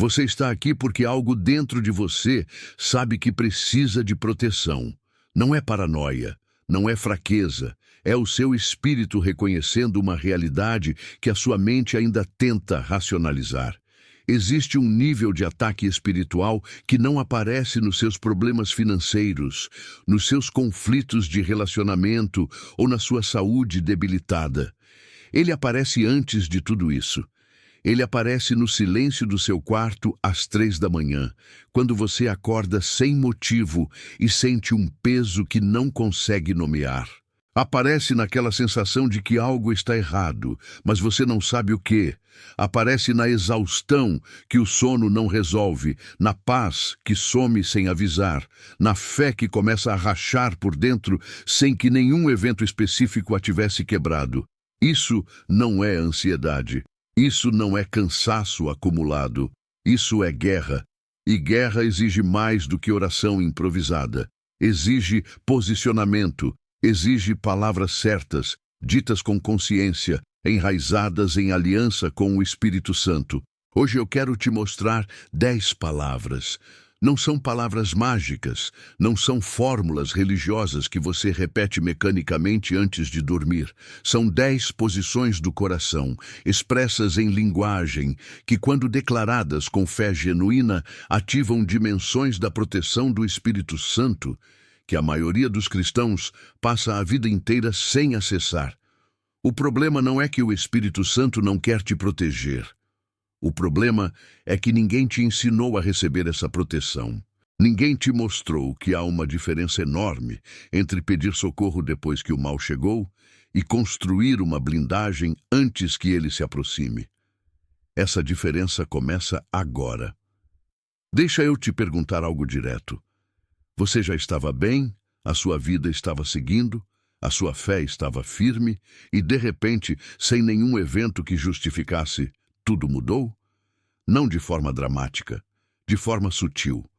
Você está aqui porque algo dentro de você sabe que precisa de proteção. Não é paranoia, não é fraqueza, é o seu espírito reconhecendo uma realidade que a sua mente ainda tenta racionalizar. Existe um nível de ataque espiritual que não aparece nos seus problemas financeiros, nos seus conflitos de relacionamento ou na sua saúde debilitada. Ele aparece antes de tudo isso. Ele aparece no silêncio do seu quarto às 3 da manhã, quando você acorda sem motivo e sente um peso que não consegue nomear. Aparece naquela sensação de que algo está errado, mas você não sabe o quê. Aparece na exaustão que o sono não resolve, na paz que some sem avisar, na fé que começa a rachar por dentro sem que nenhum evento específico a tivesse quebrado. Isso não é ansiedade. Isso não é cansaço acumulado. Isso é guerra. E guerra exige mais do que oração improvisada. Exige posicionamento. Exige palavras certas, ditas com consciência, enraizadas em aliança com o Espírito Santo. Hoje eu quero te mostrar 10 palavras. Não são palavras mágicas, não são fórmulas religiosas que você repete mecanicamente antes de dormir. São 10 posições do coração, expressas em linguagem, que quando declaradas com fé genuína, ativam dimensões da proteção do Espírito Santo, que a maioria dos cristãos passa a vida inteira sem acessar. O problema não é que o Espírito Santo não quer te proteger. O problema é que ninguém te ensinou a receber essa proteção. Ninguém te mostrou que há uma diferença enorme entre pedir socorro depois que o mal chegou e construir uma blindagem antes que ele se aproxime. Essa diferença começa agora. Deixa eu te perguntar algo direto. Você já estava bem, a sua vida estava seguindo, a sua fé estava firme e, de repente, sem nenhum evento que justificasse, tudo mudou? Não de forma dramática, de forma sutil,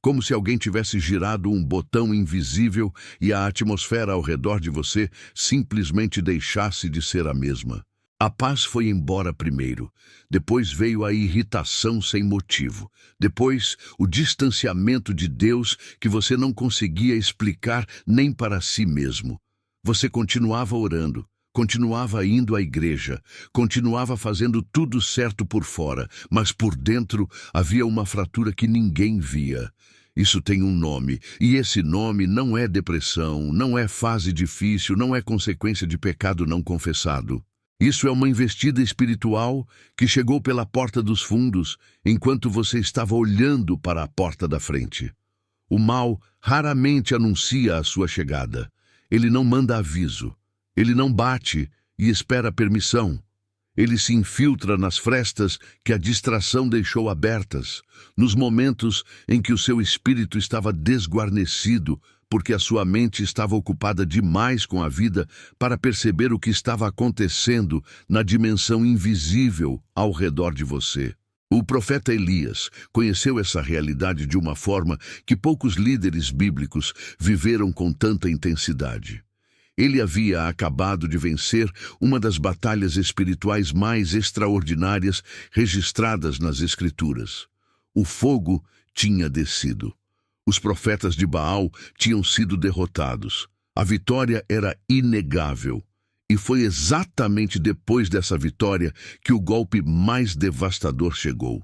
como se alguém tivesse girado um botão invisível e a atmosfera ao redor de você simplesmente deixasse de ser a mesma. A paz foi embora primeiro, depois veio a irritação sem motivo, depois o distanciamento de Deus que você não conseguia explicar nem para si mesmo. Você continuava orando, continuava indo à igreja, continuava fazendo tudo certo por fora, mas por dentro havia uma fratura que ninguém via. Isso tem um nome, e esse nome não é depressão, não é fase difícil, não é consequência de pecado não confessado. Isso é uma investida espiritual que chegou pela porta dos fundos, enquanto você estava olhando para a porta da frente. O mal raramente anuncia a sua chegada. Ele não manda aviso. Ele não bate e espera permissão. Ele se infiltra nas frestas que a distração deixou abertas, nos momentos em que o seu espírito estava desguarnecido, porque a sua mente estava ocupada demais com a vida para perceber o que estava acontecendo na dimensão invisível ao redor de você. O profeta Elias conheceu essa realidade de uma forma que poucos líderes bíblicos viveram com tanta intensidade. Ele havia acabado de vencer uma das batalhas espirituais mais extraordinárias registradas nas Escrituras. O fogo tinha descido. Os profetas de Baal tinham sido derrotados. A vitória era inegável. E foi exatamente depois dessa vitória que o golpe mais devastador chegou.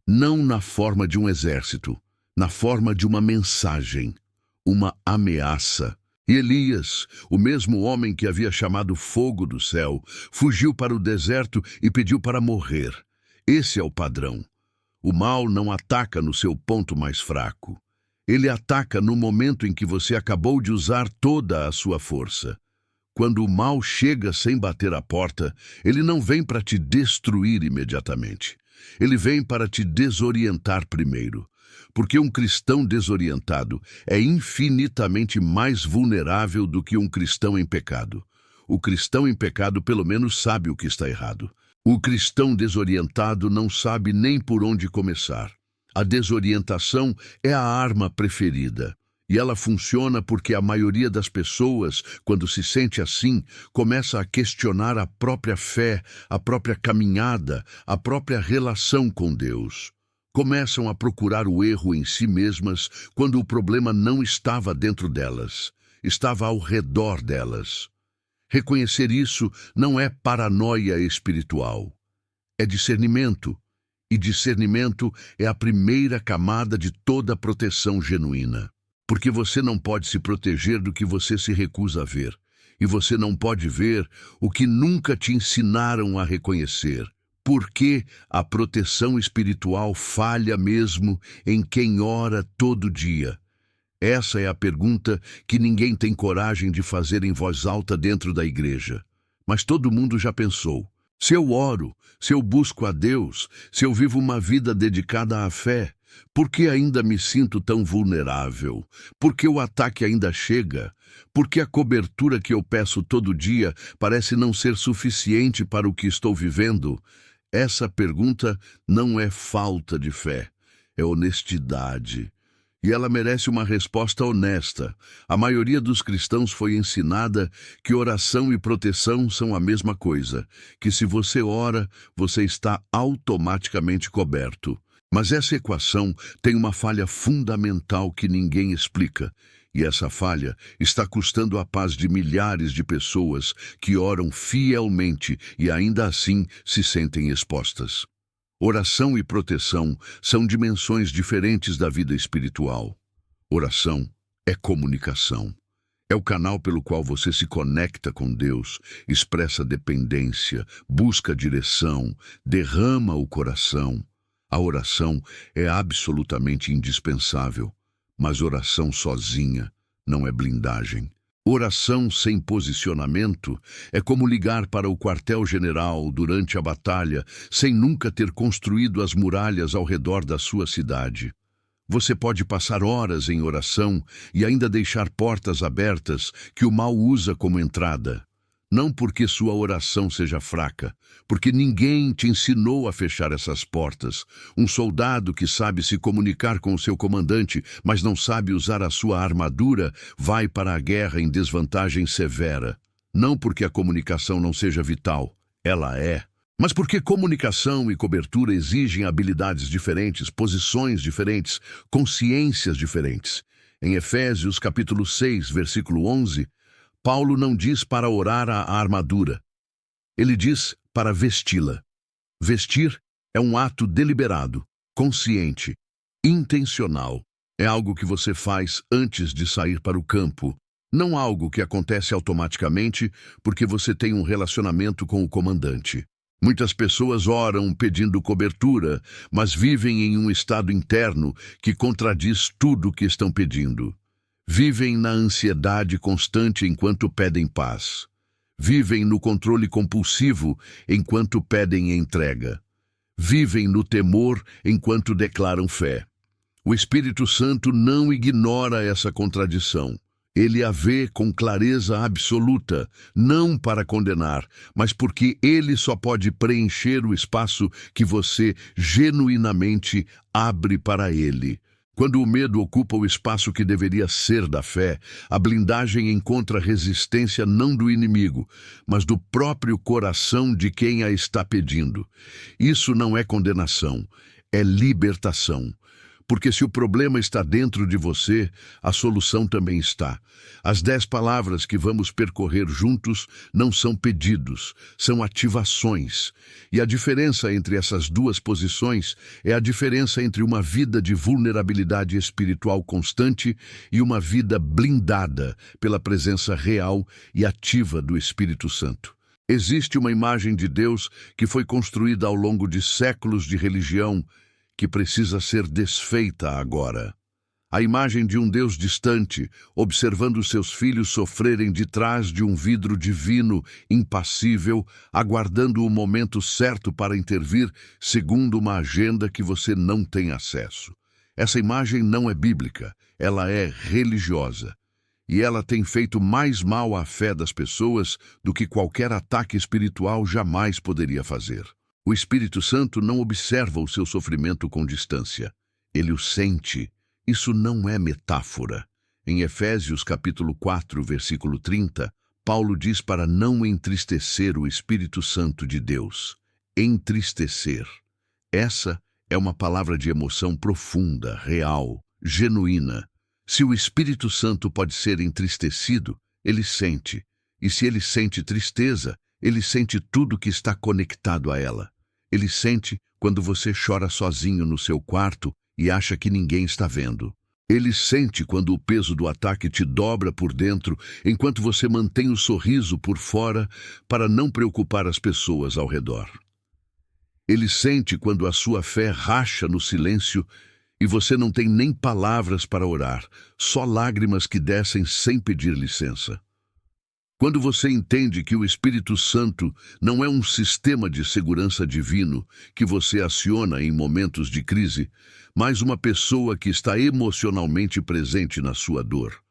Não na forma de um exército, na forma de uma mensagem, uma ameaça. E Elias, o mesmo homem que havia chamado fogo do céu, fugiu para o deserto e pediu para morrer. Esse é o padrão. O mal não ataca no seu ponto mais fraco. Ele ataca no momento em que você acabou de usar toda a sua força. Quando o mal chega sem bater a porta, ele não vem para te destruir imediatamente. Ele vem para te desorientar primeiro. Porque um cristão desorientado é infinitamente mais vulnerável do que um cristão em pecado. O cristão em pecado pelo menos sabe o que está errado. O cristão desorientado não sabe nem por onde começar. A desorientação é a arma preferida. E ela funciona porque a maioria das pessoas, quando se sente assim, começa a questionar a própria fé, a própria caminhada, a própria relação com Deus. Começam a procurar o erro em si mesmas quando o problema não estava dentro delas, estava ao redor delas. Reconhecer isso não é paranoia espiritual, é discernimento. E discernimento é a primeira camada de toda proteção genuína. Porque você não pode se proteger do que você se recusa a ver. E você não pode ver o que nunca te ensinaram a reconhecer. Por que a proteção espiritual falha mesmo em quem ora todo dia? Essa é a pergunta que ninguém tem coragem de fazer em voz alta dentro da igreja. Mas todo mundo já pensou. Se eu oro, se eu busco a Deus, se eu vivo uma vida dedicada à fé, por que ainda me sinto tão vulnerável? Por que o ataque ainda chega? Por que a cobertura que eu peço todo dia parece não ser suficiente para o que estou vivendo? Essa pergunta não é falta de fé, é honestidade. E ela merece uma resposta honesta. A maioria dos cristãos foi ensinada que oração e proteção são a mesma coisa, que se você ora, você está automaticamente coberto. Mas essa equação tem uma falha fundamental que ninguém explica. E essa falha está custando a paz de milhares de pessoas que oram fielmente e ainda assim se sentem expostas. Oração e proteção são dimensões diferentes da vida espiritual. Oração é comunicação. É o canal pelo qual você se conecta com Deus, expressa dependência, busca direção, derrama o coração. A oração é absolutamente indispensável, mas oração sozinha não é blindagem. Oração sem posicionamento é como ligar para o quartel-general durante a batalha sem nunca ter construído as muralhas ao redor da sua cidade. Você pode passar horas em oração e ainda deixar portas abertas que o mal usa como entrada. Não porque sua oração seja fraca, porque ninguém te ensinou a fechar essas portas. Um soldado que sabe se comunicar com o seu comandante, mas não sabe usar a sua armadura, vai para a guerra em desvantagem severa. Não porque a comunicação não seja vital, ela é. Mas porque comunicação e cobertura exigem habilidades diferentes, posições diferentes, consciências diferentes. Em Efésios capítulo 6, versículo 11, Paulo não diz para orar a armadura. Ele diz para vesti-la. Vestir é um ato deliberado, consciente, intencional. É algo que você faz antes de sair para o campo, não algo que acontece automaticamente porque você tem um relacionamento com o comandante. Muitas pessoas oram pedindo cobertura, mas vivem em um estado interno que contradiz tudo o que estão pedindo. Vivem na ansiedade constante enquanto pedem paz. Vivem no controle compulsivo enquanto pedem entrega. Vivem no temor enquanto declaram fé. O Espírito Santo não ignora essa contradição. Ele a vê com clareza absoluta, não para condenar, mas porque ele só pode preencher o espaço que você genuinamente abre para ele. Quando o medo ocupa o espaço que deveria ser da fé, a blindagem encontra resistência não do inimigo, mas do próprio coração de quem a está pedindo. Isso não é condenação, é libertação. Porque se o problema está dentro de você, a solução também está. As 10 palavras que vamos percorrer juntos não são pedidos, são ativações. E a diferença entre essas duas posições é a diferença entre uma vida de vulnerabilidade espiritual constante e uma vida blindada pela presença real e ativa do Espírito Santo. Existe uma imagem de Deus que foi construída ao longo de séculos de religião que precisa ser desfeita agora. A imagem de um Deus distante, observando seus filhos sofrerem de trás de um vidro divino, impassível, aguardando o momento certo para intervir, segundo uma agenda que você não tem acesso. Essa imagem não é bíblica, ela é religiosa. E ela tem feito mais mal à fé das pessoas do que qualquer ataque espiritual jamais poderia fazer. O Espírito Santo não observa o seu sofrimento com distância. Ele o sente. Isso não é metáfora. Em Efésios capítulo 4, versículo 30, Paulo diz para não entristecer o Espírito Santo de Deus. Entristecer. Essa é uma palavra de emoção profunda, real, genuína. Se o Espírito Santo pode ser entristecido, ele sente. E se ele sente tristeza, ele sente tudo que está conectado a ela. Ele sente quando você chora sozinho no seu quarto e acha que ninguém está vendo. Ele sente quando o peso do ataque te dobra por dentro, enquanto você mantém o sorriso por fora para não preocupar as pessoas ao redor. Ele sente quando a sua fé racha no silêncio e você não tem nem palavras para orar, só lágrimas que descem sem pedir licença. Quando você entende que o Espírito Santo não é um sistema de segurança divino que você aciona em momentos de crise, mas uma pessoa que está emocionalmente presente na sua dor,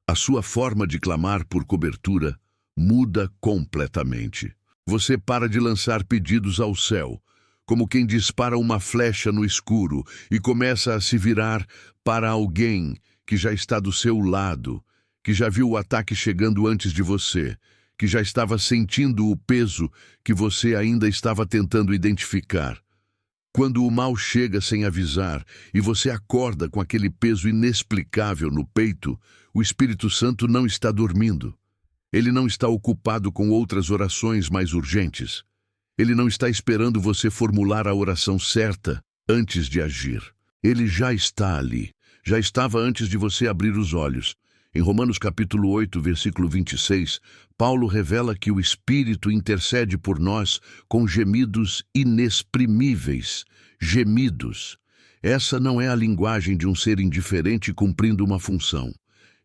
a sua forma de clamar por cobertura muda completamente. Você para de lançar pedidos ao céu, como quem dispara uma flecha no escuro e começa a se virar para alguém que já está do seu lado, que já viu o ataque chegando antes de você, que já estava sentindo o peso que você ainda estava tentando identificar. Quando o mal chega sem avisar e você acorda com aquele peso inexplicável no peito, o Espírito Santo não está dormindo. Ele não está ocupado com outras orações mais urgentes. Ele não está esperando você formular a oração certa antes de agir. Ele já está ali. Já estava antes de você abrir os olhos. Em Romanos capítulo 8, versículo 26, Paulo revela que o Espírito intercede por nós com gemidos inexprimíveis. Gemidos. Essa não é a linguagem de um ser indiferente cumprindo uma função.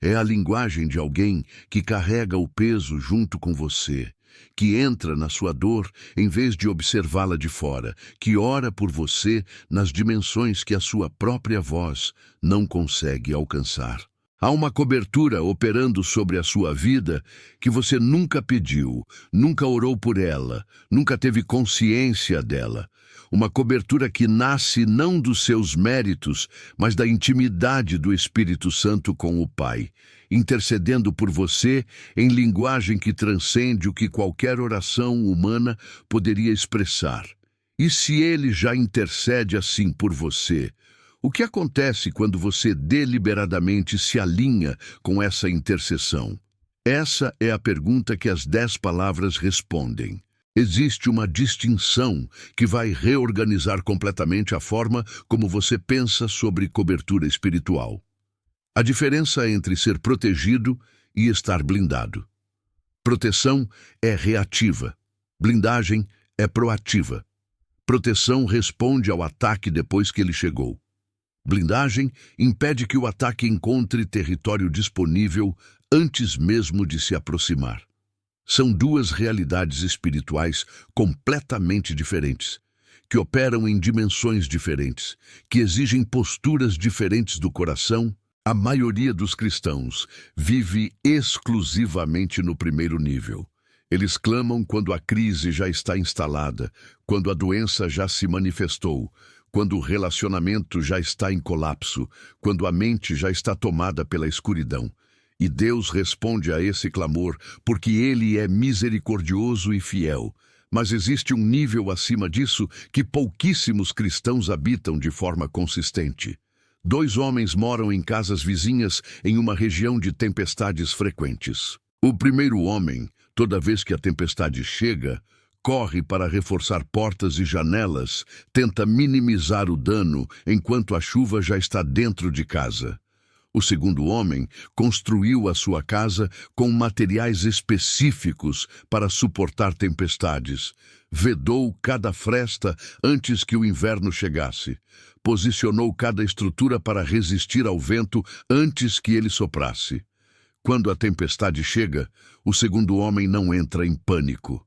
É a linguagem de alguém que carrega o peso junto com você, que entra na sua dor em vez de observá-la de fora, que ora por você nas dimensões que a sua própria voz não consegue alcançar. Há uma cobertura operando sobre a sua vida que você nunca pediu, nunca orou por ela, nunca teve consciência dela. Uma cobertura que nasce não dos seus méritos, mas da intimidade do Espírito Santo com o Pai, intercedendo por você em linguagem que transcende o que qualquer oração humana poderia expressar. E se ele já intercede assim por você, o que acontece quando você deliberadamente se alinha com essa intercessão? Essa é a pergunta que as 10 palavras respondem. Existe uma distinção que vai reorganizar completamente a forma como você pensa sobre cobertura espiritual. A diferença entre ser protegido e estar blindado. Proteção é reativa. Blindagem é proativa. Proteção responde ao ataque depois que ele chegou. Blindagem impede que o ataque encontre território disponível antes mesmo de se aproximar. São duas realidades espirituais completamente diferentes, que operam em dimensões diferentes, que exigem posturas diferentes do coração. A maioria dos cristãos vive exclusivamente no primeiro nível. Eles clamam quando a crise já está instalada, quando a doença já se manifestou, quando o relacionamento já está em colapso, quando a mente já está tomada pela escuridão. E Deus responde a esse clamor porque Ele é misericordioso e fiel. Mas existe um nível acima disso que pouquíssimos cristãos habitam de forma consistente. 2 homens moram em casas vizinhas em uma região de tempestades frequentes. O primeiro homem, toda vez que a tempestade chega, corre para reforçar portas e janelas, tenta minimizar o dano enquanto a chuva já está dentro de casa. O segundo homem construiu a sua casa com materiais específicos para suportar tempestades. Vedou cada fresta antes que o inverno chegasse. Posicionou cada estrutura para resistir ao vento antes que ele soprasse. Quando a tempestade chega, o segundo homem não entra em pânico.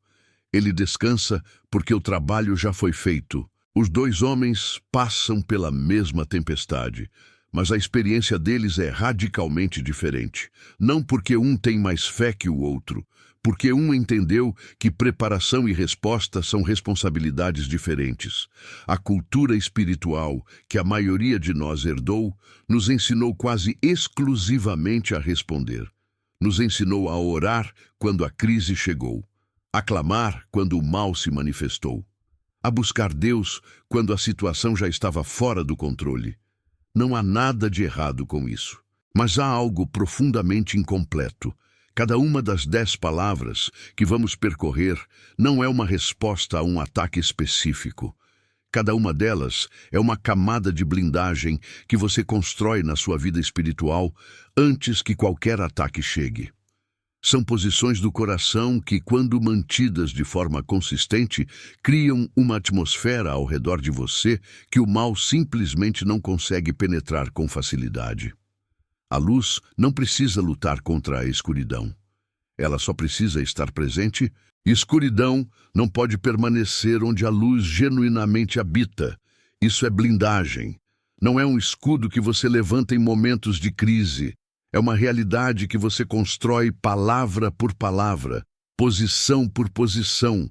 Ele descansa porque o trabalho já foi feito. Os 2 homens passam pela mesma tempestade, mas a experiência deles é radicalmente diferente. Não porque um tem mais fé que o outro, porque um entendeu que preparação e resposta são responsabilidades diferentes. A cultura espiritual que a maioria de nós herdou nos ensinou quase exclusivamente a responder. Nos ensinou a orar quando a crise chegou, a clamar quando o mal se manifestou, a buscar Deus quando a situação já estava fora do controle. Não há nada de errado com isso. Mas há algo profundamente incompleto. Cada uma das 10 palavras que vamos percorrer não é uma resposta a um ataque específico. Cada uma delas é uma camada de blindagem que você constrói na sua vida espiritual antes que qualquer ataque chegue. São posições do coração que, quando mantidas de forma consistente, criam uma atmosfera ao redor de você que o mal simplesmente não consegue penetrar com facilidade. A luz não precisa lutar contra a escuridão. Ela só precisa estar presente. Escuridão não pode permanecer onde a luz genuinamente habita. Isso é blindagem. Não é um escudo que você levanta em momentos de crise. É uma realidade que você constrói palavra por palavra, posição por posição,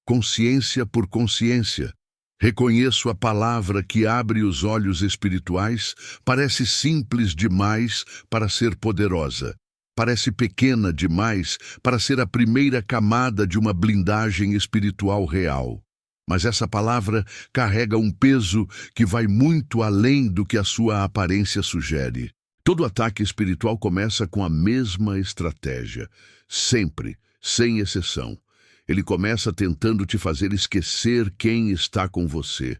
consciência por consciência. Reconheço a palavra que abre os olhos espirituais. Parece simples demais para ser poderosa. Parece pequena demais para ser a primeira camada de uma blindagem espiritual real. Mas essa palavra carrega um peso que vai muito além do que a sua aparência sugere. Todo ataque espiritual começa com a mesma estratégia, sempre, sem exceção. Ele começa tentando te fazer esquecer quem está com você,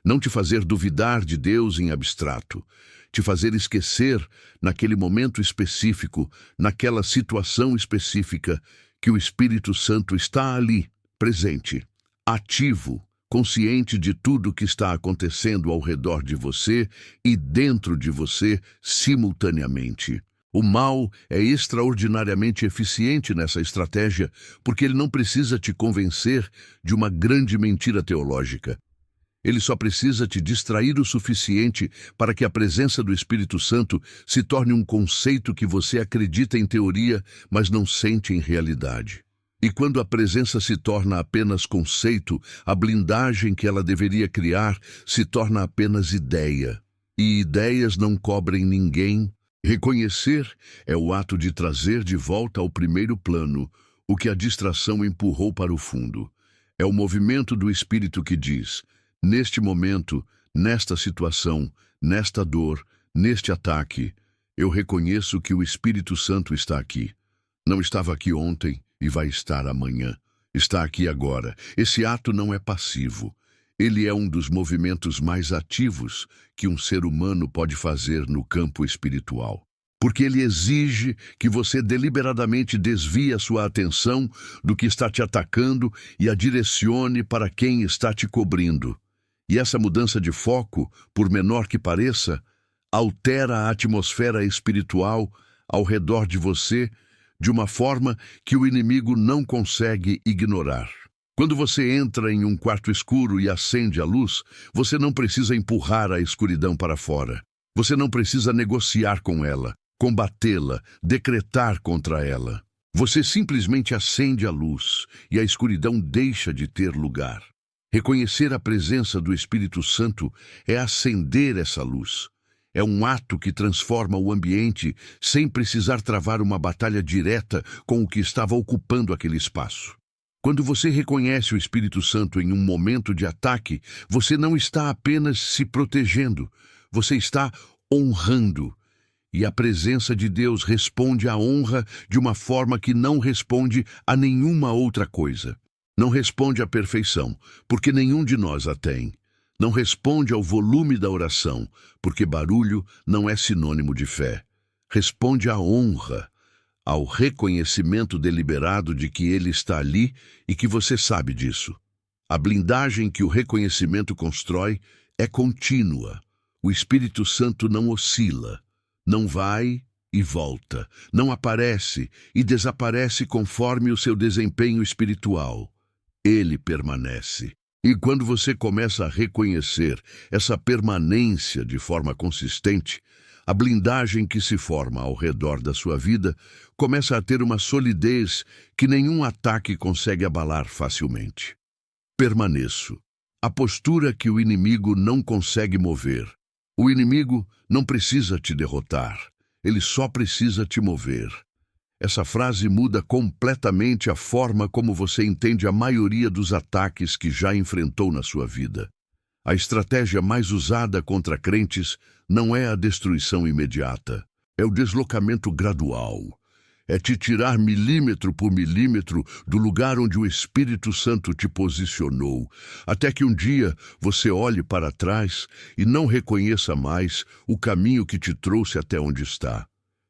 não te fazer duvidar de Deus em abstrato, te fazer esquecer, naquele momento específico, naquela situação específica, que o Espírito Santo está ali, presente, ativo, consciente de tudo que está acontecendo ao redor de você e dentro de você simultaneamente. O mal é extraordinariamente eficiente nessa estratégia porque ele não precisa te convencer de uma grande mentira teológica. Ele só precisa te distrair o suficiente para que a presença do Espírito Santo se torne um conceito que você acredita em teoria, mas não sente em realidade. E quando a presença se torna apenas conceito, a blindagem que ela deveria criar se torna apenas ideia. E ideias não cobrem ninguém. Reconhecer é o ato de trazer de volta ao primeiro plano o que a distração empurrou para o fundo. É o movimento do Espírito que diz: neste momento, nesta situação, nesta dor, neste ataque, eu reconheço que o Espírito Santo está aqui. Não estava aqui ontem e vai estar amanhã. Está aqui agora. Esse ato não é passivo. Ele é um dos movimentos mais ativos que um ser humano pode fazer no campo espiritual. Porque ele exige que você deliberadamente desvie a sua atenção do que está te atacando e a direcione para quem está te cobrindo. E essa mudança de foco, por menor que pareça, altera a atmosfera espiritual ao redor de você de uma forma que o inimigo não consegue ignorar. Quando você entra em um quarto escuro e acende a luz, você não precisa empurrar a escuridão para fora. Você não precisa negociar com ela, combatê-la, decretar contra ela. Você simplesmente acende a luz e a escuridão deixa de ter lugar. Reconhecer a presença do Espírito Santo é acender essa luz. É um ato que transforma o ambiente sem precisar travar uma batalha direta com o que estava ocupando aquele espaço. Quando você reconhece o Espírito Santo em um momento de ataque, você não está apenas se protegendo, você está honrando. E a presença de Deus responde à honra de uma forma que não responde a nenhuma outra coisa. Não responde à perfeição, porque nenhum de nós a tem. Não responde ao volume da oração, porque barulho não é sinônimo de fé. Responde à honra, ao reconhecimento deliberado de que Ele está ali e que você sabe disso. A blindagem que o reconhecimento constrói é contínua. O Espírito Santo não oscila, não vai e volta, não aparece e desaparece conforme o seu desempenho espiritual. Ele permanece. E quando você começa a reconhecer essa permanência de forma consistente, a blindagem que se forma ao redor da sua vida começa a ter uma solidez que nenhum ataque consegue abalar facilmente. Permaneço. A postura que o inimigo não consegue mover. O inimigo não precisa te derrotar, ele só precisa te mover. Essa frase muda completamente a forma como você entende a maioria dos ataques que já enfrentou na sua vida. A estratégia mais usada contra crentes não é a destruição imediata, é o deslocamento gradual. É te tirar milímetro por milímetro do lugar onde o Espírito Santo te posicionou, até que um dia você olhe para trás e não reconheça mais o caminho que te trouxe até onde está.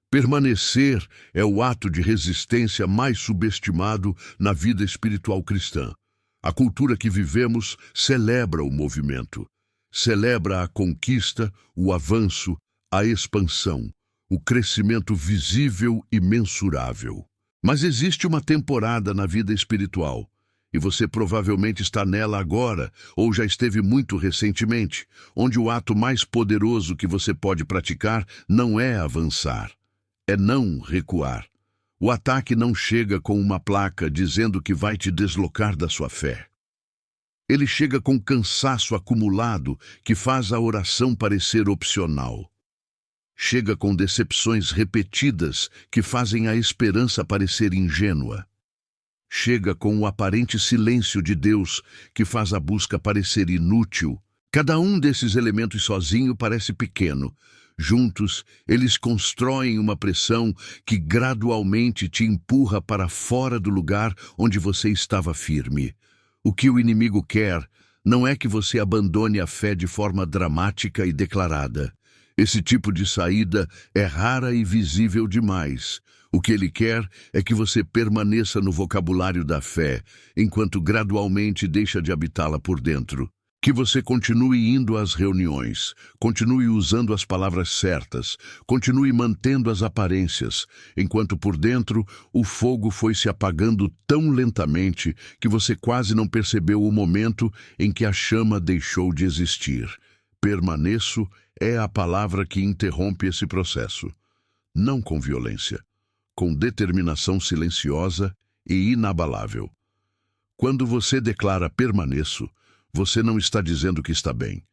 Permanecer é o ato de resistência mais subestimado na vida espiritual cristã. A cultura que vivemos celebra o movimento, celebra a conquista, o avanço, a expansão, o crescimento visível e mensurável. Mas existe uma temporada na vida espiritual, e você provavelmente está nela agora, ou já esteve muito recentemente, onde o ato mais poderoso que você pode praticar não é avançar, é não recuar. O ataque não chega com uma placa dizendo que vai te deslocar da sua fé. Ele chega com cansaço acumulado que faz a oração parecer opcional. Chega com decepções repetidas que fazem a esperança parecer ingênua. Chega com o aparente silêncio de Deus que faz a busca parecer inútil. Cada um desses elementos sozinho parece pequeno. Juntos, eles constroem uma pressão que gradualmente te empurra para fora do lugar onde você estava firme. O que o inimigo quer não é que você abandone a fé de forma dramática e declarada. Esse tipo de saída é rara e visível demais. O que ele quer é que você permaneça no vocabulário da fé, enquanto gradualmente deixa de habitá-la por dentro. Que você continue indo às reuniões, continue usando as palavras certas, continue mantendo as aparências, enquanto por dentro o fogo foi se apagando tão lentamente que você quase não percebeu o momento em que a chama deixou de existir. Permaneço é a palavra que interrompe esse processo. Não com violência, com determinação silenciosa e inabalável. Quando você declara permaneço, você não está dizendo que está bem.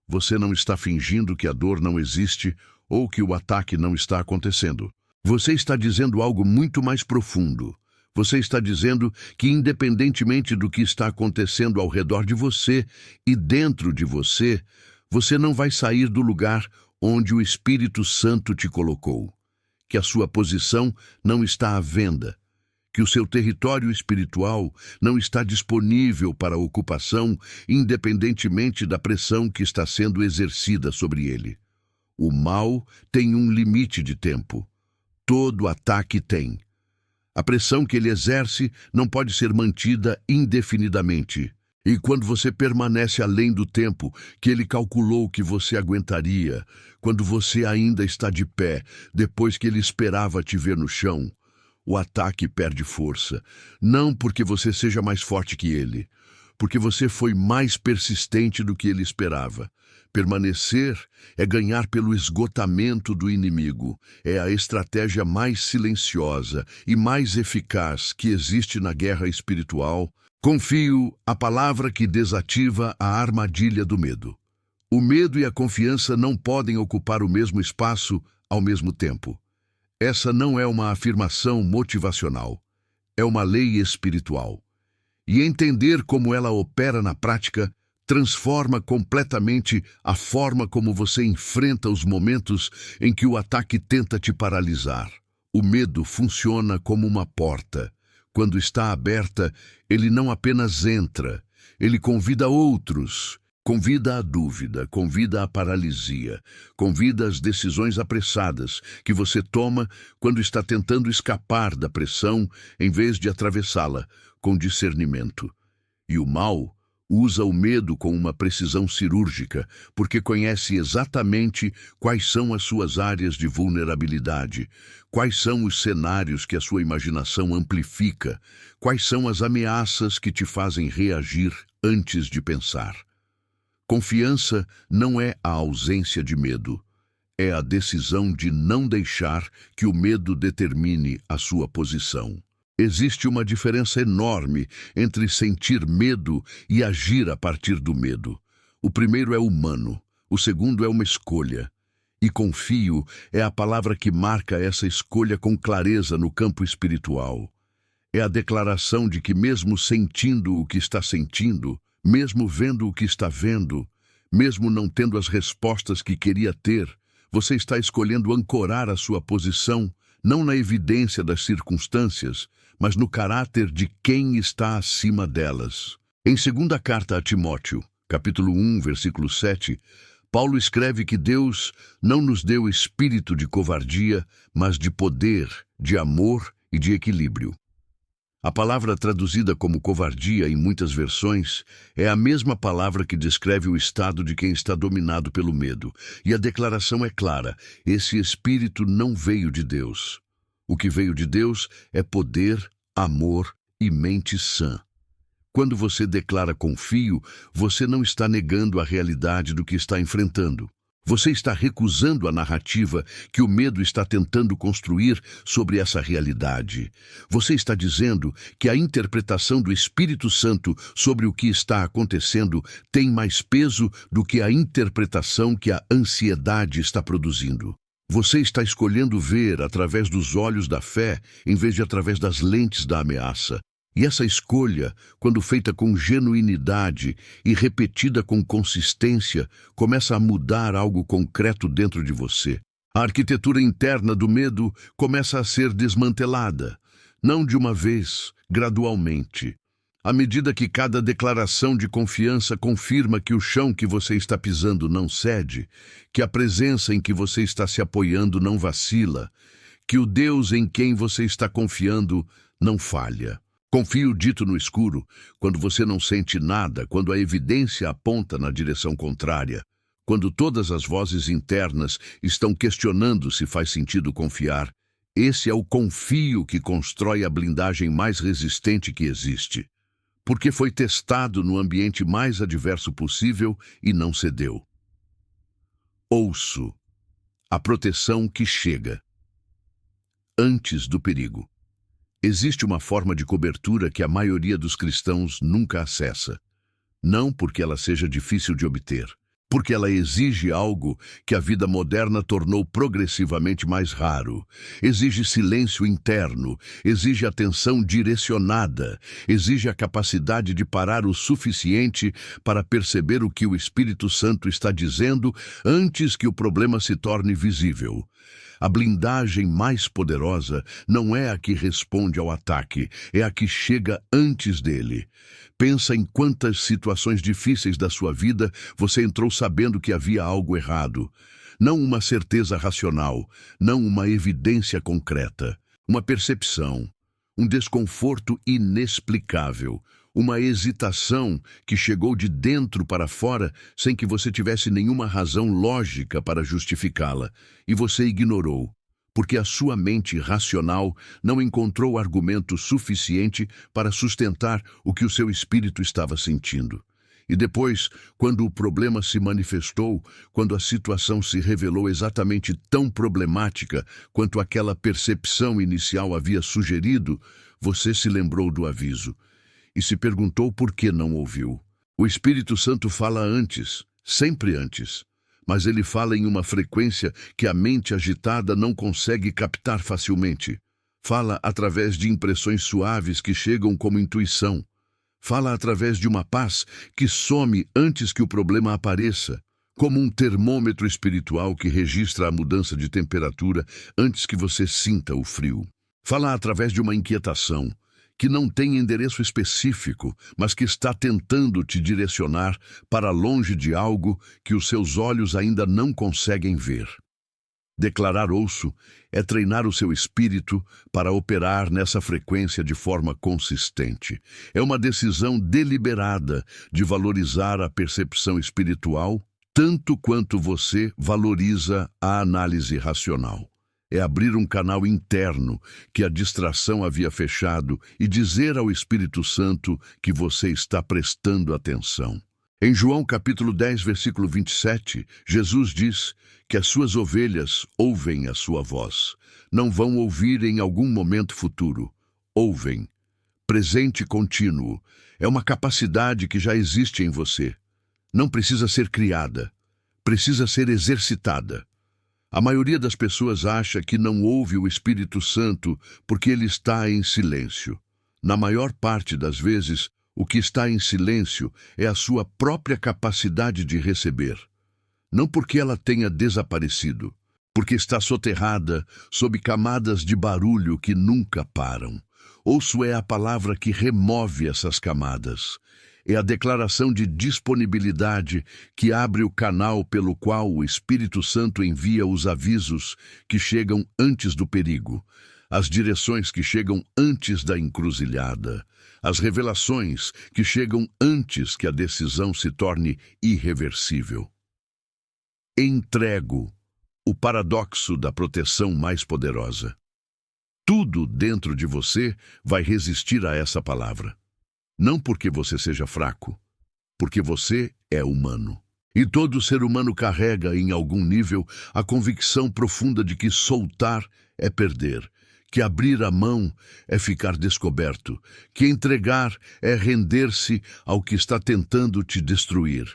Você não está fingindo que a dor não existe ou que o ataque não está acontecendo. Você está dizendo algo muito mais profundo. Você está dizendo que, independentemente do que está acontecendo ao redor de você e dentro de você, você não vai sair do lugar onde o Espírito Santo te colocou. Que a sua posição não está à venda. Que o seu território espiritual não está disponível para ocupação, independentemente da pressão que está sendo exercida sobre ele. O mal tem um limite de tempo. Todo ataque tem. A pressão que ele exerce não pode ser mantida indefinidamente. E quando você permanece além do tempo que ele calculou que você aguentaria, quando você ainda está de pé, depois que ele esperava te ver no chão, o ataque perde força, não porque você seja mais forte que ele, porque você foi mais persistente do que ele esperava. Permanecer é ganhar pelo esgotamento do inimigo, é a estratégia mais silenciosa e mais eficaz que existe na guerra espiritual. Confio, a palavra que desativa a armadilha do medo. O medo e a confiança não podem ocupar o mesmo espaço ao mesmo tempo. Essa não é uma afirmação motivacional, é uma lei espiritual. E entender como ela opera na prática transforma completamente a forma como você enfrenta os momentos em que o ataque tenta te paralisar. O medo funciona como uma porta. Quando está aberta, ele não apenas entra, ele convida outros. Convida à dúvida, convida à paralisia, convida às decisões apressadas que você toma quando está tentando escapar da pressão em vez de atravessá-la com discernimento. E o mal usa o medo com uma precisão cirúrgica, porque conhece exatamente quais são as suas áreas de vulnerabilidade, quais são os cenários que a sua imaginação amplifica, quais são as ameaças que te fazem reagir antes de pensar. Confiança não é a ausência de medo, é a decisão de não deixar que o medo determine a sua posição. Existe uma diferença enorme entre sentir medo e agir a partir do medo. O primeiro é humano, o segundo é uma escolha. E confio é a palavra que marca essa escolha com clareza no campo espiritual. É a declaração de que mesmo sentindo o que está sentindo, mesmo vendo o que está vendo, mesmo não tendo as respostas que queria ter, você está escolhendo ancorar a sua posição, não na evidência das circunstâncias, mas no caráter de quem está acima delas. Em segunda carta a Timóteo, capítulo 1, versículo 7, Paulo escreve que Deus não nos deu espírito de covardia, mas de poder, de amor e de equilíbrio. A palavra traduzida como covardia em muitas versões é a mesma palavra que descreve o estado de quem está dominado pelo medo. E a declaração é clara: esse espírito não veio de Deus. O que veio de Deus é poder, amor e mente sã. Quando você declara confio, você não está negando a realidade do que está enfrentando. Você está recusando a narrativa que o medo está tentando construir sobre essa realidade. Você está dizendo que a interpretação do Espírito Santo sobre o que está acontecendo tem mais peso do que a interpretação que a ansiedade está produzindo. Você está escolhendo ver através dos olhos da fé em vez de através das lentes da ameaça. E essa escolha, quando feita com genuinidade e repetida com consistência, começa a mudar algo concreto dentro de você. A arquitetura interna do medo começa a ser desmantelada, não de uma vez, gradualmente. À medida que cada declaração de confiança confirma que o chão que você está pisando não cede, que a presença em que você está se apoiando não vacila, que o Deus em quem você está confiando não falha. Confio dito no escuro, quando você não sente nada, quando a evidência aponta na direção contrária, quando todas as vozes internas estão questionando se faz sentido confiar. Esse é o confio que constrói a blindagem mais resistente que existe, porque foi testado no ambiente mais adverso possível e não cedeu. Ouço a proteção que chega antes do perigo. Existe uma forma de cobertura que a maioria dos cristãos nunca acessa. Não porque ela seja difícil de obter, porque ela exige algo que a vida moderna tornou progressivamente mais raro. Exige silêncio interno, exige atenção direcionada, exige a capacidade de parar o suficiente para perceber o que o Espírito Santo está dizendo antes que o problema se torne visível. A blindagem mais poderosa não é a que responde ao ataque, é a que chega antes dele. Pensa em quantas situações difíceis da sua vida você entrou sabendo que havia algo errado. Não uma certeza racional, não uma evidência concreta, uma percepção, um desconforto inexplicável, uma hesitação que chegou de dentro para fora sem que você tivesse nenhuma razão lógica para justificá-la, e você ignorou, porque a sua mente racional não encontrou argumento suficiente para sustentar o que o seu espírito estava sentindo. E depois, quando o problema se manifestou, quando a situação se revelou exatamente tão problemática quanto aquela percepção inicial havia sugerido, você se lembrou do aviso e se perguntou por que não ouviu. O Espírito Santo fala antes, sempre antes, mas ele fala em uma frequência que a mente agitada não consegue captar facilmente. Fala através de impressões suaves que chegam como intuição. Fala através de uma paz que some antes que o problema apareça, como um termômetro espiritual que registra a mudança de temperatura antes que você sinta o frio. Fala através de uma inquietação que não tem endereço específico, mas que está tentando te direcionar para longe de algo que os seus olhos ainda não conseguem ver. Declarar ouço é treinar o seu espírito para operar nessa frequência de forma consistente. É uma decisão deliberada de valorizar a percepção espiritual tanto quanto você valoriza a análise racional. É abrir um canal interno que a distração havia fechado e dizer ao Espírito Santo que você está prestando atenção. Em João capítulo 10, versículo 27, Jesus diz que as suas ovelhas ouvem a sua voz. Não vão ouvir em algum momento futuro. Ouvem. Presente contínuo. É uma capacidade que já existe em você. Não precisa ser criada. Precisa ser exercitada. A maioria das pessoas acha que não ouve o Espírito Santo porque ele está em silêncio. Na maior parte das vezes, o que está em silêncio é a sua própria capacidade de receber. Não porque ela tenha desaparecido, porque está soterrada sob camadas de barulho que nunca param. Ouço é a palavra que remove essas camadas. É a declaração de disponibilidade que abre o canal pelo qual o Espírito Santo envia os avisos que chegam antes do perigo, as direções que chegam antes da encruzilhada, as revelações que chegam antes que a decisão se torne irreversível. Entrego o paradoxo da proteção mais poderosa. Tudo dentro de você vai resistir a essa palavra. Não porque você seja fraco, porque você é humano. E todo ser humano carrega, em algum nível, a convicção profunda de que soltar é perder, que abrir a mão é ficar descoberto, que entregar é render-se ao que está tentando te destruir.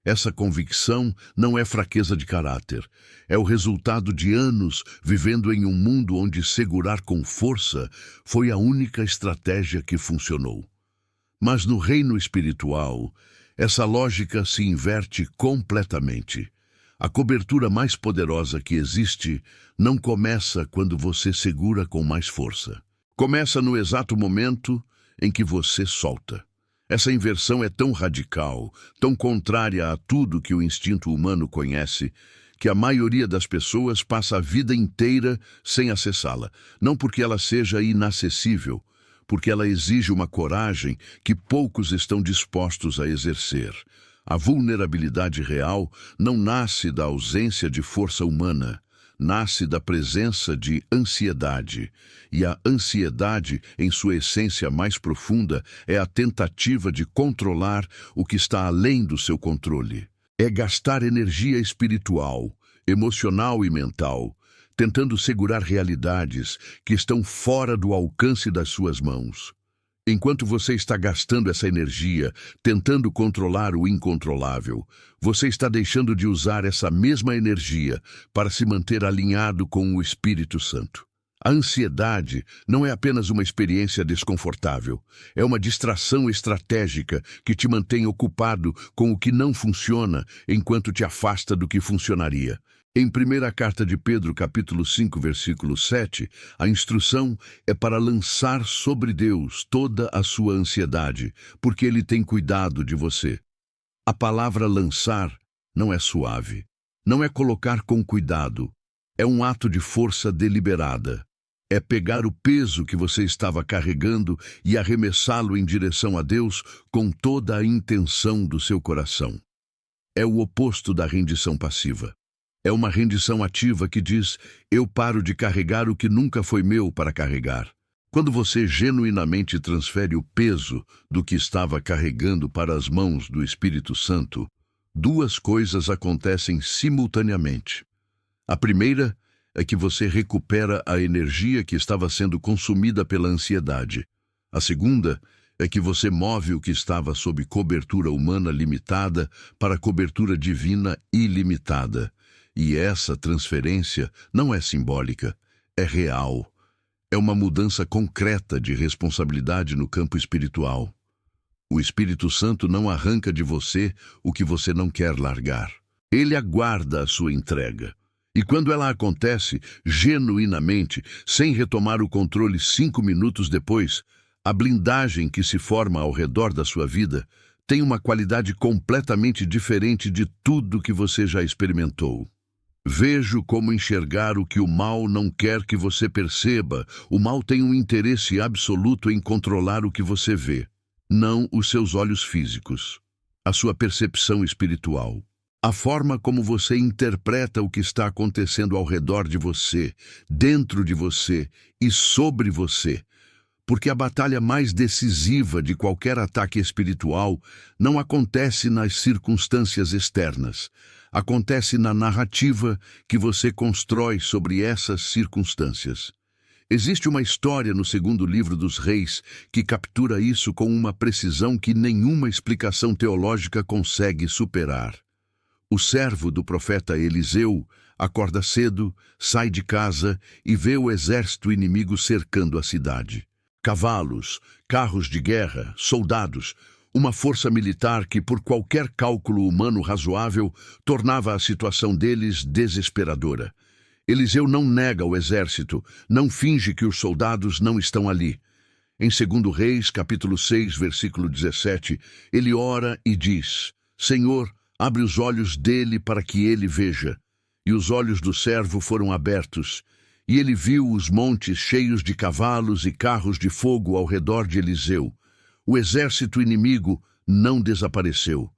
Essa convicção não é fraqueza de caráter, é o resultado de anos vivendo em um mundo onde segurar com força foi a única estratégia que funcionou. Mas no reino espiritual, essa lógica se inverte completamente. A cobertura mais poderosa que existe não começa quando você segura com mais força. Começa no exato momento em que você solta. Essa inversão é tão radical, tão contrária a tudo que o instinto humano conhece, que a maioria das pessoas passa a vida inteira sem acessá-la. Não porque ela seja inacessível, porque ela exige uma coragem que poucos estão dispostos a exercer. A vulnerabilidade real não nasce da ausência de força humana, nasce da presença de ansiedade. E a ansiedade, em sua essência mais profunda, é a tentativa de controlar o que está além do seu controle. É gastar energia espiritual, emocional e mental, tentando segurar realidades que estão fora do alcance das suas mãos. Enquanto você está gastando essa energia, tentando controlar o incontrolável, você está deixando de usar essa mesma energia para se manter alinhado com o Espírito Santo. A ansiedade não é apenas uma experiência desconfortável, é uma distração estratégica que te mantém ocupado com o que não funciona enquanto te afasta do que funcionaria. Em 1ª Carta de Pedro, capítulo 5, versículo 7, a instrução é para lançar sobre Deus toda a sua ansiedade, porque Ele tem cuidado de você. A palavra lançar não é suave, não é colocar com cuidado, é um ato de força deliberada. É pegar o peso que você estava carregando e arremessá-lo em direção a Deus com toda a intenção do seu coração. É o oposto da rendição passiva. É uma rendição ativa que diz, eu paro de carregar o que nunca foi meu para carregar. Quando você genuinamente transfere o peso do que estava carregando para as mãos do Espírito Santo, duas coisas acontecem simultaneamente. A primeira é que você recupera a energia que estava sendo consumida pela ansiedade. A segunda é que você move o que estava sob cobertura humana limitada para cobertura divina ilimitada. E essa transferência não é simbólica, é real. É uma mudança concreta de responsabilidade no campo espiritual. O Espírito Santo não arranca de você o que você não quer largar. Ele aguarda a sua entrega. E quando ela acontece, genuinamente, sem retomar o controle 5 minutos depois, a blindagem que se forma ao redor da sua vida tem uma qualidade completamente diferente de tudo que você já experimentou. Vejo como enxergar o que o mal não quer que você perceba. O mal tem um interesse absoluto em controlar o que você vê, não os seus olhos físicos, a sua percepção espiritual, a forma como você interpreta o que está acontecendo ao redor de você, dentro de você e sobre você. Porque a batalha mais decisiva de qualquer ataque espiritual não acontece nas circunstâncias externas. Acontece na narrativa que você constrói sobre essas circunstâncias. Existe uma história no 2º livro dos Reis que captura isso com uma precisão que nenhuma explicação teológica consegue superar. O servo do profeta Eliseu Acorda cedo, sai de casa e vê o exército inimigo cercando a cidade. Cavalos, carros de guerra, soldados, uma força militar que, por qualquer cálculo humano razoável, tornava a situação deles desesperadora. Eliseu não nega o exército, não finge que os soldados não estão ali. Em 2 Reis, capítulo 6, versículo 17, ele ora e diz: Senhor, abre os olhos dele para que ele veja. E os olhos do servo foram abertos, e ele viu os montes cheios de cavalos e carros de fogo ao redor de Eliseu. O exército inimigo não desapareceu.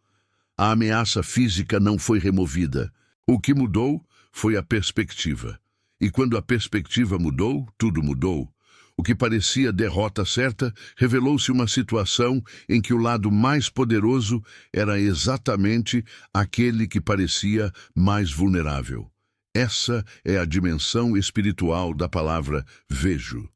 A ameaça física não foi removida. O que mudou foi a perspectiva. E quando a perspectiva mudou, tudo mudou. O que parecia derrota certa revelou-se uma situação em que o lado mais poderoso era exatamente aquele que parecia mais vulnerável. Essa é a dimensão espiritual da palavra vejo.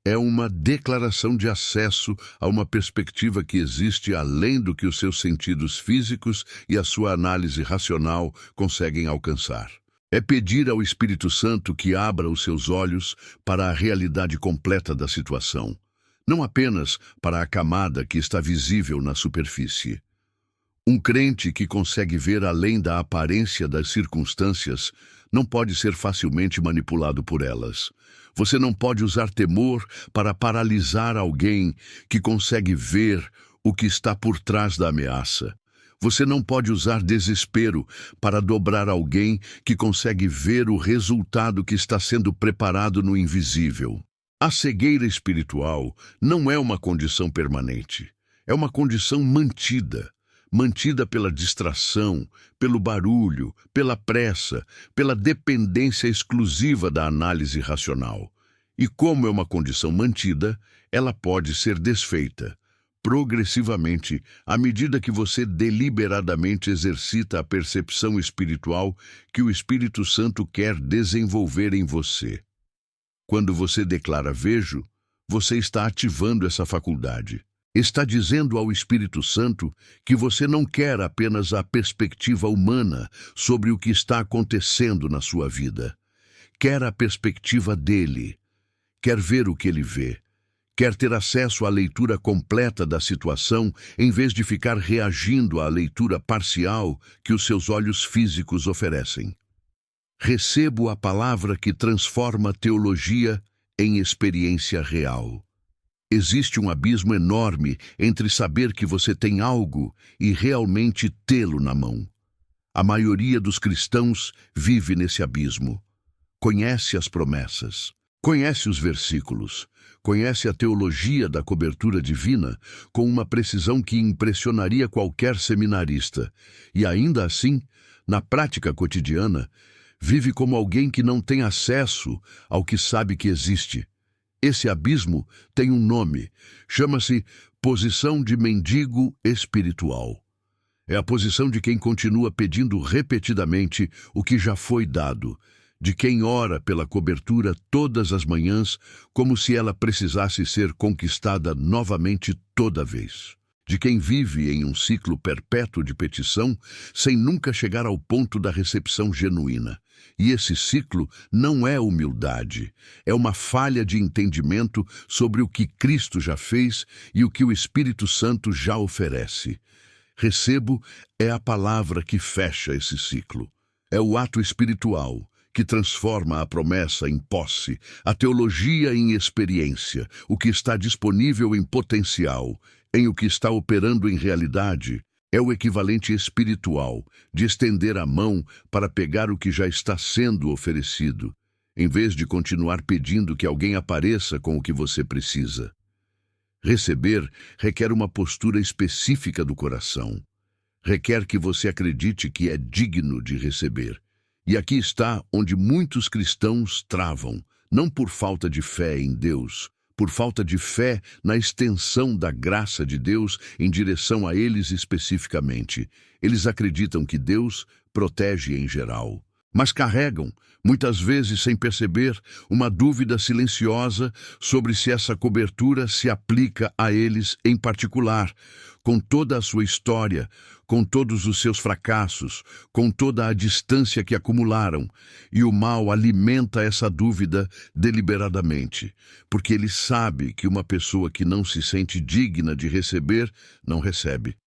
É uma declaração de acesso a uma perspectiva que existe além do que os seus sentidos físicos e a sua análise racional conseguem alcançar. É pedir ao Espírito Santo que abra os seus olhos para a realidade completa da situação, não apenas para a camada que está visível na superfície. Um crente que consegue ver além da aparência das circunstâncias não pode ser facilmente manipulado por elas. Você não pode usar temor para paralisar alguém que consegue ver o que está por trás da ameaça. Você não pode usar desespero para dobrar alguém que consegue ver o resultado que está sendo preparado no invisível. A cegueira espiritual não é uma condição permanente. É uma condição mantida pela distração, pelo barulho, pela pressa, pela dependência exclusiva da análise racional. E como é uma condição mantida, ela pode ser desfeita progressivamente, à medida que você deliberadamente exercita a percepção espiritual que o Espírito Santo quer desenvolver em você. Quando você declara vejo, você está ativando essa faculdade. Está dizendo ao Espírito Santo que você não quer apenas a perspectiva humana sobre o que está acontecendo na sua vida. Quer a perspectiva dele. Quer ver o que ele vê. Quer ter acesso à leitura completa da situação, em vez de ficar reagindo à leitura parcial que os seus olhos físicos oferecem. Recebo a palavra que transforma teologia em experiência real. Existe um abismo enorme entre saber que você tem algo e realmente tê-lo na mão. A maioria dos cristãos vive nesse abismo. Conhece as promessas, conhece os versículos, conhece a teologia da cobertura divina com uma precisão que impressionaria qualquer seminarista, e ainda assim, na prática cotidiana, vive como alguém que não tem acesso ao que sabe que existe. Esse abismo tem um nome, chama-se posição de mendigo espiritual. É a posição de quem continua pedindo repetidamente o que já foi dado, de quem ora pela cobertura todas as manhãs como se ela precisasse ser conquistada novamente toda vez. De quem vive em um ciclo perpétuo de petição sem nunca chegar ao ponto da recepção genuína. E esse ciclo não é humildade, é uma falha de entendimento sobre o que Cristo já fez e o que o Espírito Santo já oferece. Recebo é a palavra que fecha esse ciclo. É o ato espiritual que transforma a promessa em posse, a teologia em experiência, o que está disponível em potencial, em o que está operando em realidade. É o equivalente espiritual de estender a mão para pegar o que já está sendo oferecido, em vez de continuar pedindo que alguém apareça com o que você precisa. Receber requer uma postura específica do coração. Requer que você acredite que é digno de receber. E aqui está onde muitos cristãos travam, não por falta de fé em Deus, por falta de fé na extensão da graça de Deus em direção a eles especificamente. Eles acreditam que Deus protege em geral. mas carregam, muitas vezes sem perceber, uma dúvida silenciosa sobre se essa cobertura se aplica a eles em particular, com toda a sua história, com todos os seus fracassos, com toda a distância que acumularam. E o mal alimenta essa dúvida deliberadamente, porque ele sabe que uma pessoa que não se sente digna de receber, não recebe.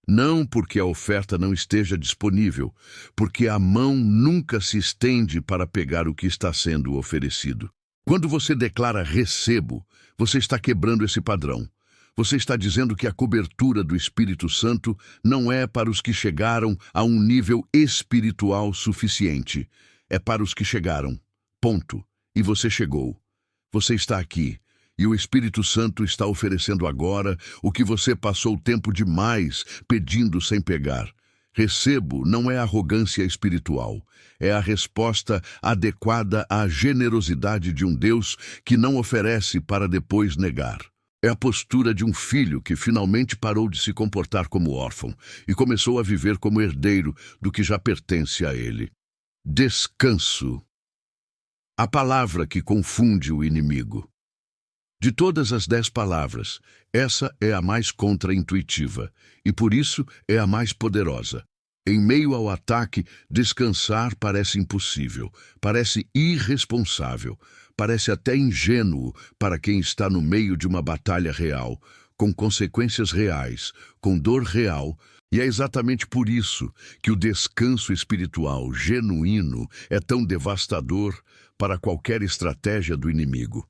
Não porque a oferta não esteja disponível, porque a mão nunca se estende para pegar o que está sendo oferecido. Quando você declara recebo, você está quebrando esse padrão. Você está dizendo que a cobertura do Espírito Santo não é para os que chegaram a um nível espiritual suficiente. É para os que chegaram. Ponto. E você chegou. Você está aqui. E o Espírito Santo está oferecendo agora o que você passou tempo demais pedindo sem pegar. Recebo não é arrogância espiritual. É a resposta adequada à generosidade de um Deus que não oferece para depois negar. É a postura de um filho que finalmente parou de se comportar como órfão e começou a viver como herdeiro do que já pertence a ele. Descanso. A palavra que confunde o inimigo. De todas as 10 palavras, essa é a mais contraintuitiva e, por isso, é a mais poderosa. Em meio ao ataque, descansar parece impossível, parece irresponsável, parece até ingênuo para quem está no meio de uma batalha real, com consequências reais, com dor real, e é exatamente por isso que o descanso espiritual genuíno é tão devastador para qualquer estratégia do inimigo.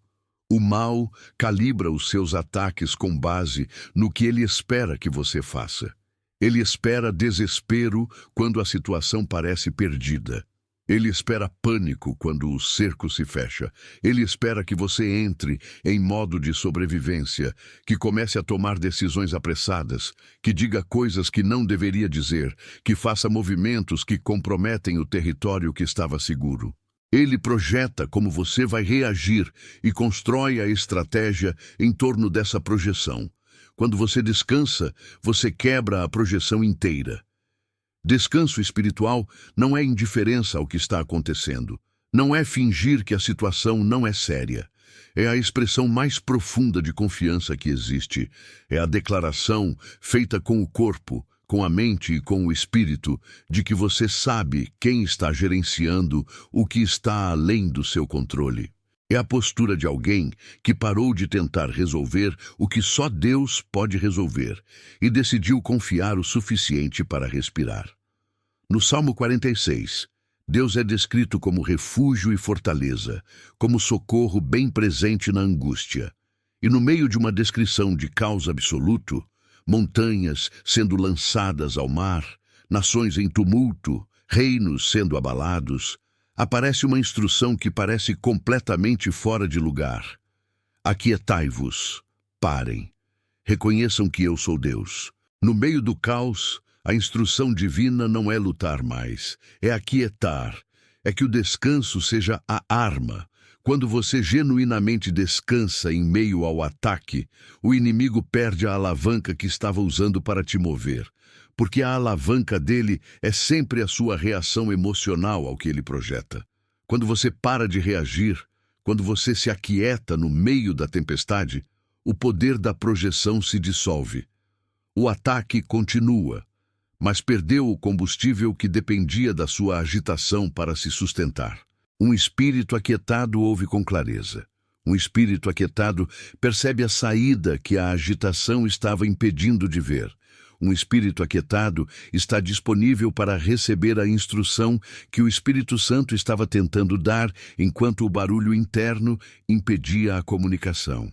O mal calibra os seus ataques com base no que ele espera que você faça. Ele espera desespero quando a situação parece perdida. Ele espera pânico quando o cerco se fecha. Ele espera que você entre em modo de sobrevivência, que comece a tomar decisões apressadas, que diga coisas que não deveria dizer, que faça movimentos que comprometem o território que estava seguro. Ele projeta como você vai reagir e constrói a estratégia em torno dessa projeção. Quando você descansa, você quebra a projeção inteira. Descanso espiritual não é indiferença ao que está acontecendo. Não é fingir que a situação não é séria. É a expressão mais profunda de confiança que existe. É a declaração feita com o corpo, com a mente e com o espírito, de que você sabe quem está gerenciando o que está além do seu controle. É a postura de alguém que parou de tentar resolver o que só Deus pode resolver e decidiu confiar o suficiente para respirar. No Salmo 46, Deus é descrito como refúgio e fortaleza, como socorro bem presente na angústia. E no meio de uma descrição de caos absoluto, montanhas sendo lançadas ao mar, nações em tumulto, reinos sendo abalados, aparece uma instrução que parece completamente fora de lugar. Aquietai-vos, parem, reconheçam que eu sou Deus. No meio do caos, a instrução divina não é lutar mais, é aquietar, é que o descanso seja a arma. Quando você genuinamente descansa em meio ao ataque, o inimigo perde a alavanca que estava usando para te mover, porque a alavanca dele é sempre a sua reação emocional ao que ele projeta. Quando você para de reagir, quando você se aquieta no meio da tempestade, o poder da projeção se dissolve. O ataque continua, mas perdeu o combustível que dependia da sua agitação para se sustentar. Um espírito aquietado ouve com clareza. Um espírito aquietado percebe a saída que a agitação estava impedindo de ver. Um espírito aquietado está disponível para receber a instrução que o Espírito Santo estava tentando dar enquanto o barulho interno impedia a comunicação.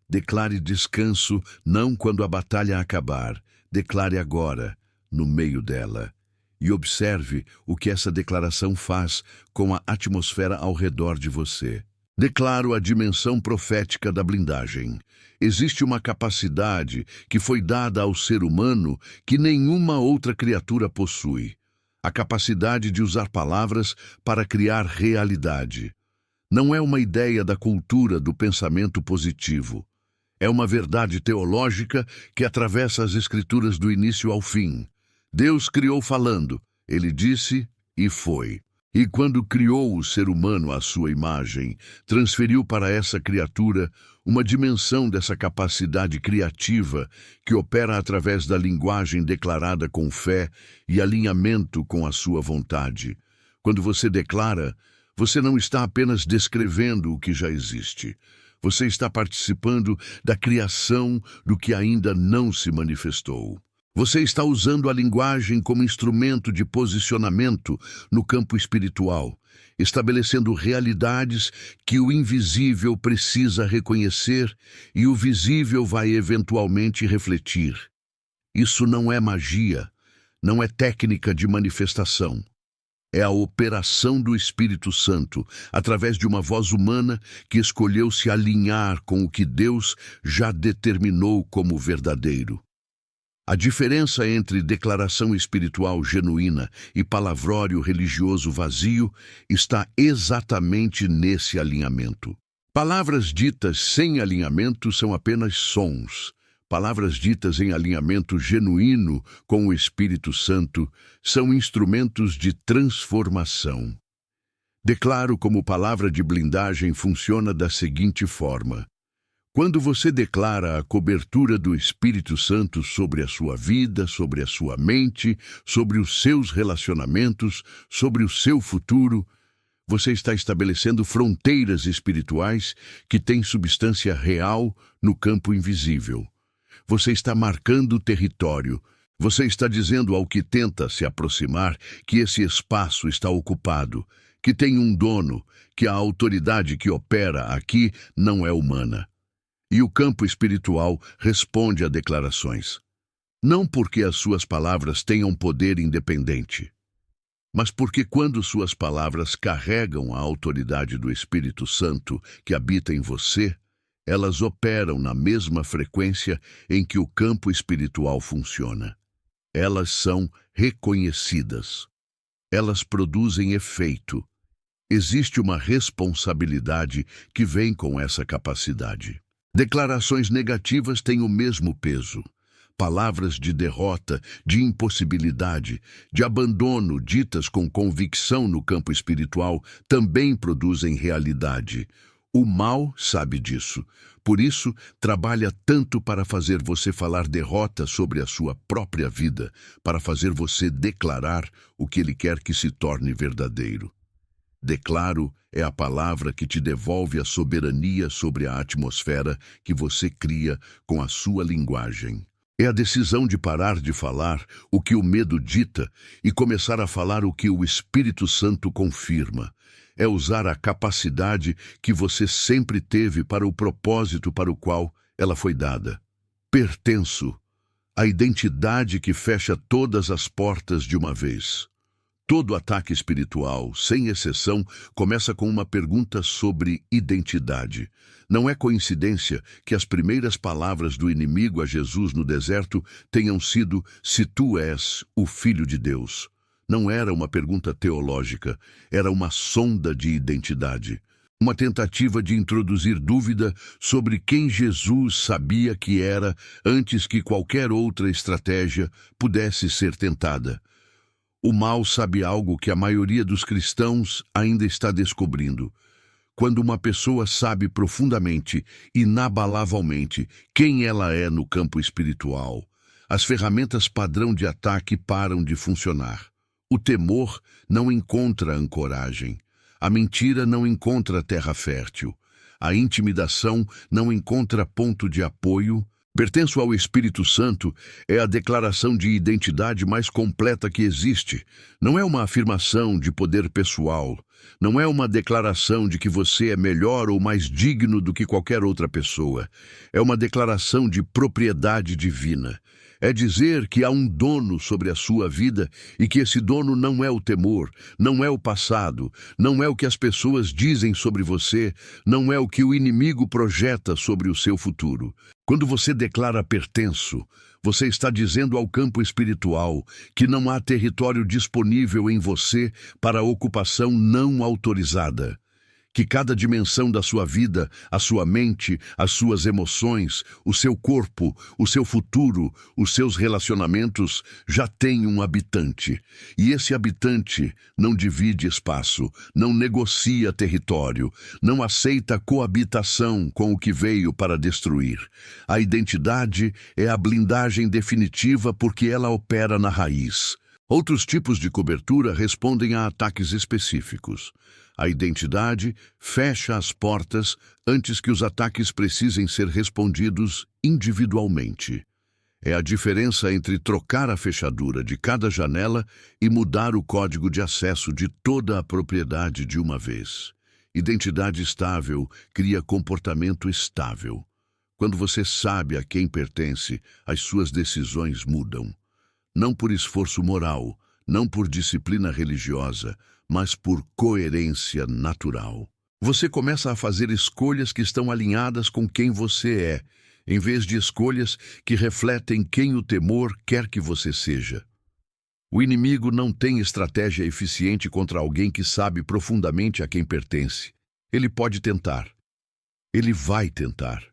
Declare descanso não quando a batalha acabar. Declare agora, no meio dela. E observe o que essa declaração faz com a atmosfera ao redor de você. Declaro a dimensão profética da blindagem. Existe uma capacidade que foi dada ao ser humano que nenhuma outra criatura possui. A capacidade de usar palavras para criar realidade. Não é uma ideia da cultura do pensamento positivo. É uma verdade teológica que atravessa as Escrituras do início ao fim. Deus criou falando. Ele disse e foi. E quando criou o ser humano à sua imagem, transferiu para essa criatura uma dimensão dessa capacidade criativa que opera através da linguagem declarada com fé e alinhamento com a sua vontade. Quando você declara, você não está apenas descrevendo o que já existe. Você está participando da criação do que ainda não se manifestou. Você está usando a linguagem como instrumento de posicionamento no campo espiritual, estabelecendo realidades que o invisível precisa reconhecer e o visível vai eventualmente refletir. Isso não é magia, não é técnica de manifestação. É a operação do Espírito Santo, através de uma voz humana que escolheu se alinhar com o que Deus já determinou como verdadeiro. A diferença entre declaração espiritual genuína e palavrório religioso vazio está exatamente nesse alinhamento. Palavras ditas sem alinhamento são apenas sons. Palavras ditas em alinhamento genuíno com o Espírito Santo são instrumentos de transformação. Declaro como palavra de blindagem funciona da seguinte forma. Quando você declara a cobertura do Espírito Santo sobre a sua vida, sobre a sua mente, sobre os seus relacionamentos, sobre o seu futuro, você está estabelecendo fronteiras espirituais que têm substância real no campo invisível. Você está marcando território. Você está dizendo ao que tenta se aproximar que esse espaço está ocupado, que tem um dono, que a autoridade que opera aqui não é humana. E o campo espiritual responde a declarações. Não porque as suas palavras tenham poder independente, mas porque quando suas palavras carregam a autoridade do Espírito Santo que habita em você, elas operam na mesma frequência em que o campo espiritual funciona. Elas são reconhecidas. Elas produzem efeito. Existe uma responsabilidade que vem com essa capacidade. Declarações negativas têm o mesmo peso. Palavras de derrota, de impossibilidade, de abandono ditas com convicção no campo espiritual também produzem realidade. O mal sabe disso. Por isso, trabalha tanto para fazer você falar derrota sobre a sua própria vida, para fazer você declarar o que ele quer que se torne verdadeiro. Declaro é a palavra que te devolve a soberania sobre a atmosfera que você cria com a sua linguagem. É a decisão de parar de falar o que o medo dita e começar a falar o que o Espírito Santo confirma. É usar a capacidade que você sempre teve para o propósito para o qual ela foi dada. Pertenço, a identidade que fecha todas as portas de uma vez. Todo ataque espiritual, sem exceção, começa com uma pergunta sobre identidade. Não é coincidência que as primeiras palavras do inimigo a Jesus no deserto tenham sido "Se tu és o Filho de Deus". Não era uma pergunta teológica, era uma sonda de identidade. Uma tentativa de introduzir dúvida sobre quem Jesus sabia que era antes que qualquer outra estratégia pudesse ser tentada. O mal sabe algo que a maioria dos cristãos ainda está descobrindo. Quando uma pessoa sabe profundamente, inabalavelmente, quem ela é no campo espiritual, as ferramentas padrão de ataque param de funcionar. O temor não encontra ancoragem. A mentira não encontra terra fértil. A intimidação não encontra ponto de apoio. Pertenço ao Espírito Santo é a declaração de identidade mais completa que existe. Não é uma afirmação de poder pessoal. Não é uma declaração de que você é melhor ou mais digno do que qualquer outra pessoa. É uma declaração de propriedade divina. É dizer que há um dono sobre a sua vida e que esse dono não é o temor, não é o passado, não é o que as pessoas dizem sobre você, não é o que o inimigo projeta sobre o seu futuro. Quando você declara pertenço, você está dizendo ao campo espiritual que não há território disponível em você para ocupação não autorizada, Que cada dimensão da sua vida, a sua mente, as suas emoções, o seu corpo, o seu futuro, os seus relacionamentos já tem um habitante. E esse habitante não divide espaço, não negocia território, não aceita coabitação com o que veio para destruir. A identidade é a blindagem definitiva porque ela opera na raiz. Outros tipos de cobertura respondem a ataques específicos. A identidade fecha as portas antes que os ataques precisem ser respondidos individualmente. É a diferença entre trocar a fechadura de cada janela e mudar o código de acesso de toda a propriedade de uma vez. Identidade estável cria comportamento estável. Quando você sabe a quem pertence, as suas decisões mudam. Não por esforço moral, não por disciplina religiosa, mas por coerência natural. Você começa a fazer escolhas que estão alinhadas com quem você é, em vez de escolhas que refletem quem o temor quer que você seja. O inimigo não tem estratégia eficiente contra alguém que sabe profundamente a quem pertence. Ele pode tentar. Ele vai tentar.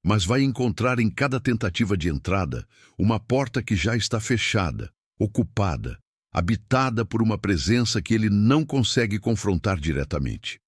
Mas vai encontrar em cada tentativa de entrada uma porta que já está fechada, ocupada, habitada por uma presença que ele não consegue confrontar diretamente.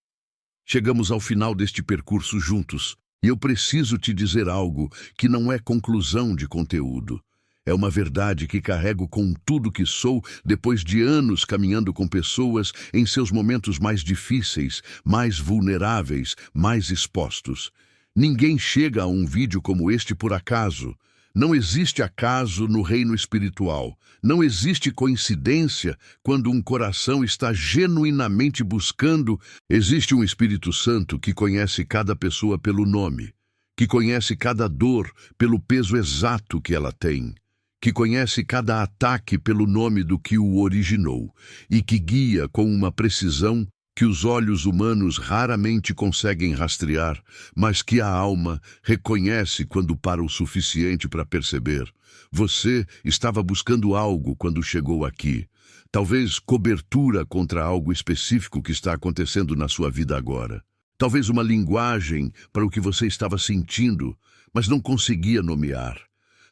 Chegamos ao final deste percurso juntos, e eu preciso te dizer algo que não é conclusão de conteúdo. É uma verdade que carrego com tudo que sou depois de anos caminhando com pessoas em seus momentos mais difíceis, mais vulneráveis, mais expostos. Ninguém chega a um vídeo como este por acaso. Não existe acaso no reino espiritual. Não existe coincidência quando um coração está genuinamente buscando. Existe um Espírito Santo que conhece cada pessoa pelo nome, que conhece cada dor pelo peso exato que ela tem, que conhece cada ataque pelo nome do que o originou e que guia com uma precisão que os olhos humanos raramente conseguem rastrear, mas que a alma reconhece quando para o suficiente para perceber. Você estava buscando algo quando chegou aqui. Talvez cobertura contra algo específico que está acontecendo na sua vida agora. Talvez uma linguagem para o que você estava sentindo, mas não conseguia nomear.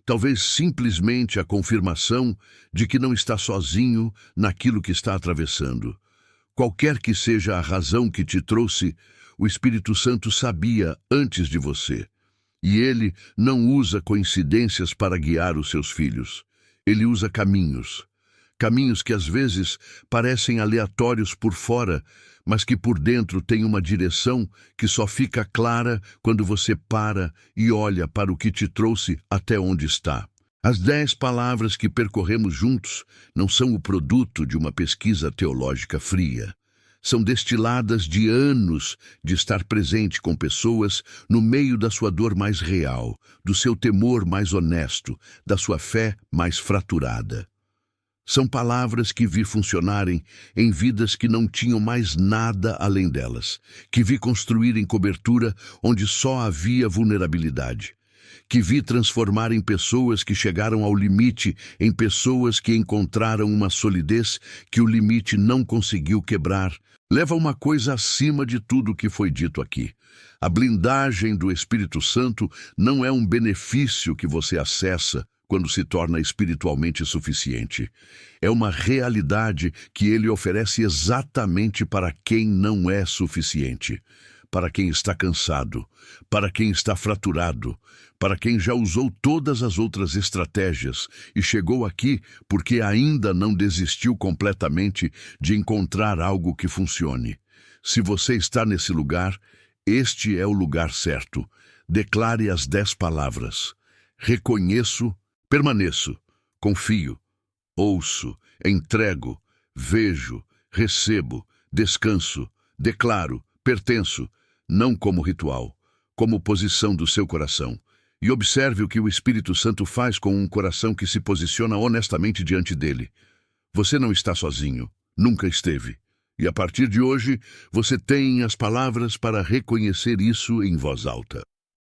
Talvez simplesmente a confirmação de que não está sozinho naquilo que está atravessando. Qualquer que seja a razão que te trouxe, o Espírito Santo sabia antes de você. E ele não usa coincidências para guiar os seus filhos. Ele usa caminhos. Caminhos que às vezes parecem aleatórios por fora, mas que por dentro têm uma direção que só fica clara quando você para e olha para o que te trouxe até onde está. As 10 palavras que percorremos juntos não são o produto de uma pesquisa teológica fria. São destiladas de anos de estar presente com pessoas no meio da sua dor mais real, do seu temor mais honesto, da sua fé mais fraturada. São palavras que vi funcionarem em vidas que não tinham mais nada além delas, que vi construir em cobertura onde só havia vulnerabilidade, que vi transformar em pessoas que chegaram ao limite, em pessoas que encontraram uma solidez que o limite não conseguiu quebrar. Leva uma coisa acima de tudo o que foi dito aqui. A blindagem do Espírito Santo não é um benefício que você acessa quando se torna espiritualmente suficiente. É uma realidade que ele oferece exatamente para quem não é suficiente. Para quem está cansado, para quem está fraturado, para quem já usou todas as outras estratégias e chegou aqui porque ainda não desistiu completamente de encontrar algo que funcione. Se você está nesse lugar, este é o lugar certo. Declare as 10 palavras. Reconheço, permaneço, confio, ouço, entrego, vejo, recebo, descanso, declaro, pertenço, não como ritual, como posição do seu coração. E observe o que o Espírito Santo faz com um coração que se posiciona honestamente diante dele. Você não está sozinho, nunca esteve. E a partir de hoje, você tem as palavras para reconhecer isso em voz alta.